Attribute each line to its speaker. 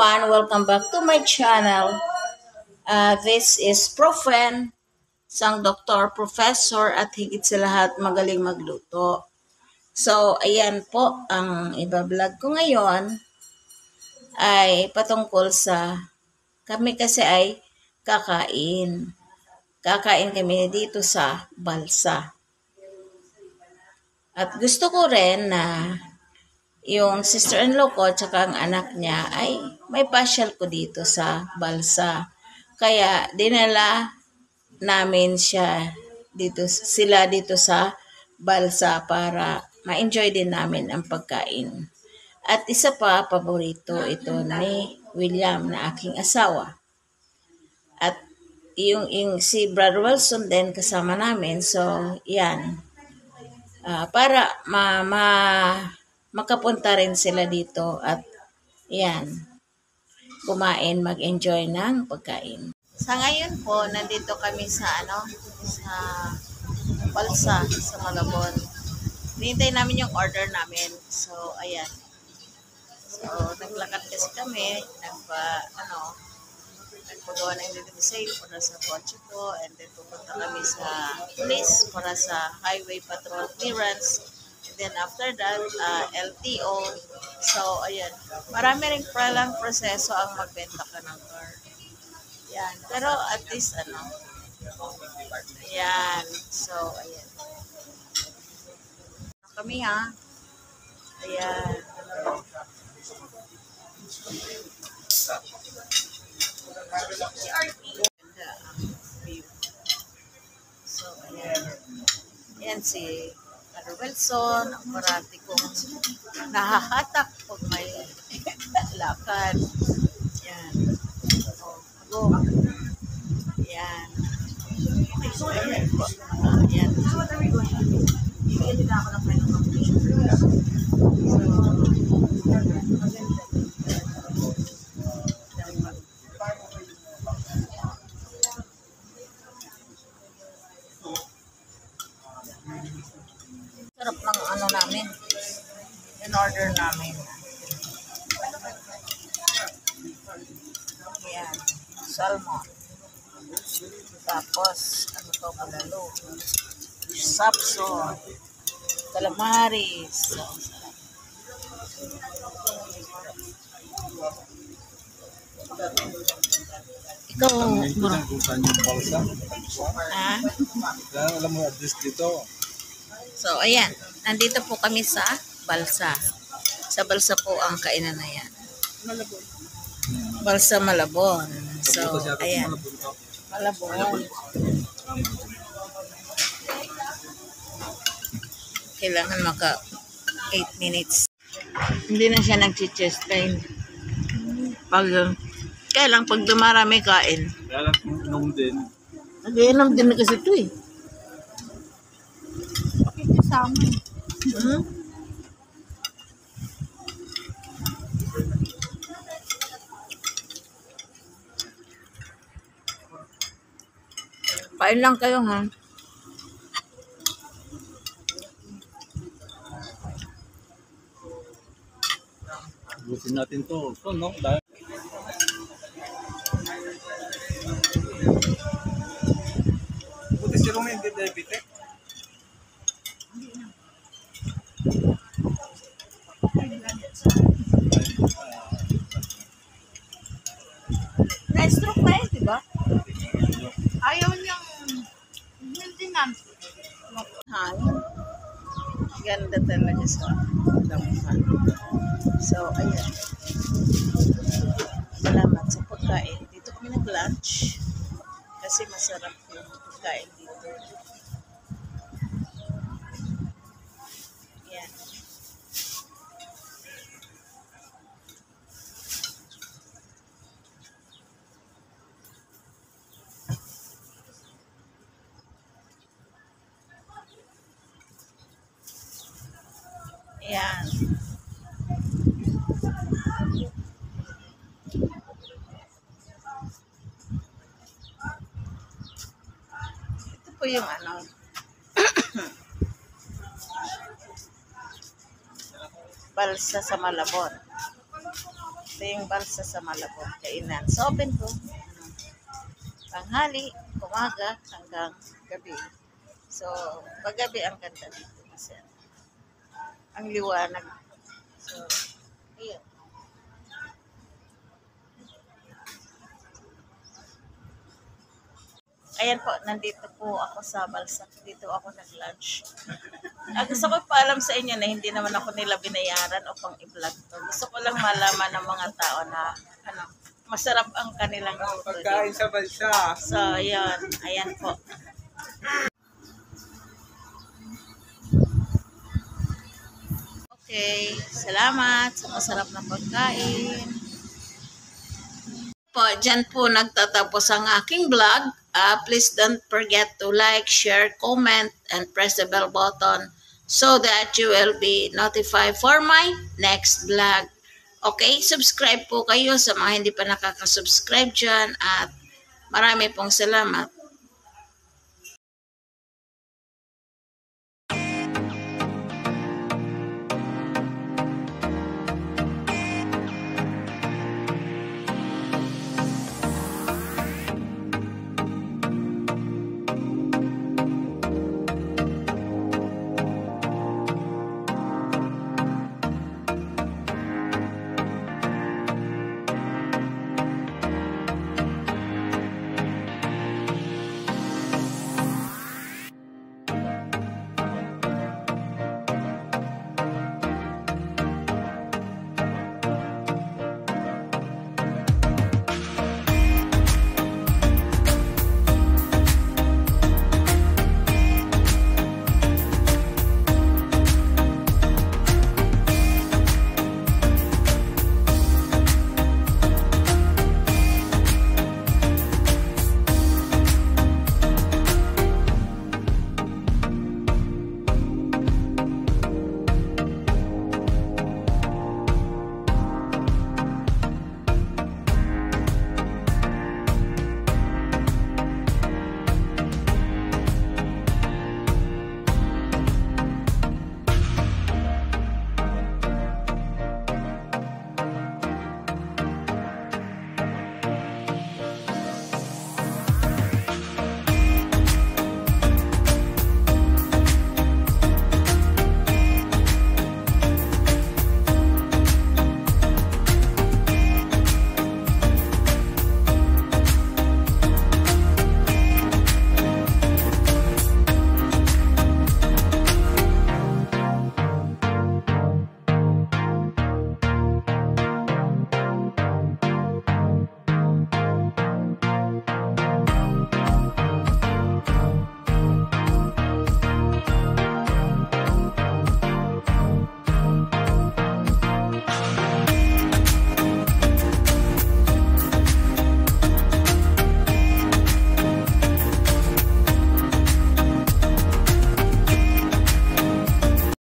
Speaker 1: everyone, welcome back to my channel. This is Profen, isang doktor, professor at higit sa lahat magaling magluto. So, ayan po, ang ibablog ko ngayon ay patungkol sa kami kasi ay kakain. Kakain kami dito sa Balsa. At gusto ko rin na yung sister-in-law ko at ang anak niya ay may pasyal ko dito sa Balsa. Kaya dinala namin sila dito sa Balsa para ma-enjoy din namin ang pagkain. At isa pa, paborito ito ni William na aking asawa. At yung si Brother Wilson din kasama namin. So, yan. Para makapunta rin sila dito at yan, kumain, mag-enjoy ng pagkain. Sa ngayon po, nandito kami sa sa Balsa, sa Malabon. Hinihintay namin yung order namin. So, ayan. So, naglakad kasi kami, nagpagawa ng identification para sa kotse ko, and then pupunta kami sa police para sa highway patrol clearance. And then after that, LTO. So, ayan. Marami rin palang proseso ang magbenta ka ng car. Yan. Pero at least, ayan. So, ayan. Kami ha. Ayan. Ganda ang view. So, ayan. Ayan si Brother Wilson, ang parati kong nahahatak pag may lakad. Yan. O, ako. Yan. So, ayan po. Yan. Sarap ng namin. In-order namin. Ayan. Salmon. Tapos, bulalo. Sapso. Calamaris. Ikaw, bro.
Speaker 2: Alam mo address dito.
Speaker 1: So, ayan. Nandito po kami sa Balsa. Sa Balsa po ang kainan na yan. Malabon. Balsa Malabon. So, ayan. Malabon. Kailangan maka 8 minutes. Hindi na siya nag-chest time. Kaya lang pag dumarami kain.
Speaker 2: Kaya lang inom din.
Speaker 1: Nag-iinom din na kasi ito eh.
Speaker 3: Kasama.
Speaker 1: Kain lang kayo ha.
Speaker 2: Busin natin to. So, no? Dahil buti si Rumi hindi diabetic.
Speaker 1: Na-stroke na yun, diba?
Speaker 3: Ayaw niyang maintenance.
Speaker 1: Hangin. Ganda talaga sa damuhan. So, ayan. Salamat sa pagkain. Dito kami nag-lunch. Kasi masarap yung pagkain dito. Ayan. Ayan. Ito po yung Balsa sa Malabon. Ito yung balsa sa Malabon, kainan. So, open ko. Tanghali, umaga, hanggang gabi. So, paggabi ang ganda dito kasi ang liwanag. So, ayun. Ayan po, nandito po ako sa balsa. Dito ako nag-lunch. Gusto ko paalam sa inyo na hindi naman ako nila binayaran o pang i-vlog to. Gusto ko lang malaman ng mga tao na masarap ang kanilang luto
Speaker 2: Pagkain
Speaker 1: dito.
Speaker 2: sa balsa.
Speaker 1: So, ayan. Ayan po. Okay. Salamat sa masarap na pagkain. Po, dyan po nagtatapos ang aking vlog. Please don't forget to like, share, comment, and press the bell button so that you will be notified for my next vlog. Okay, subscribe po kayo sa mga hindi pa nakaka-subscribe dyan at marami pong salamat.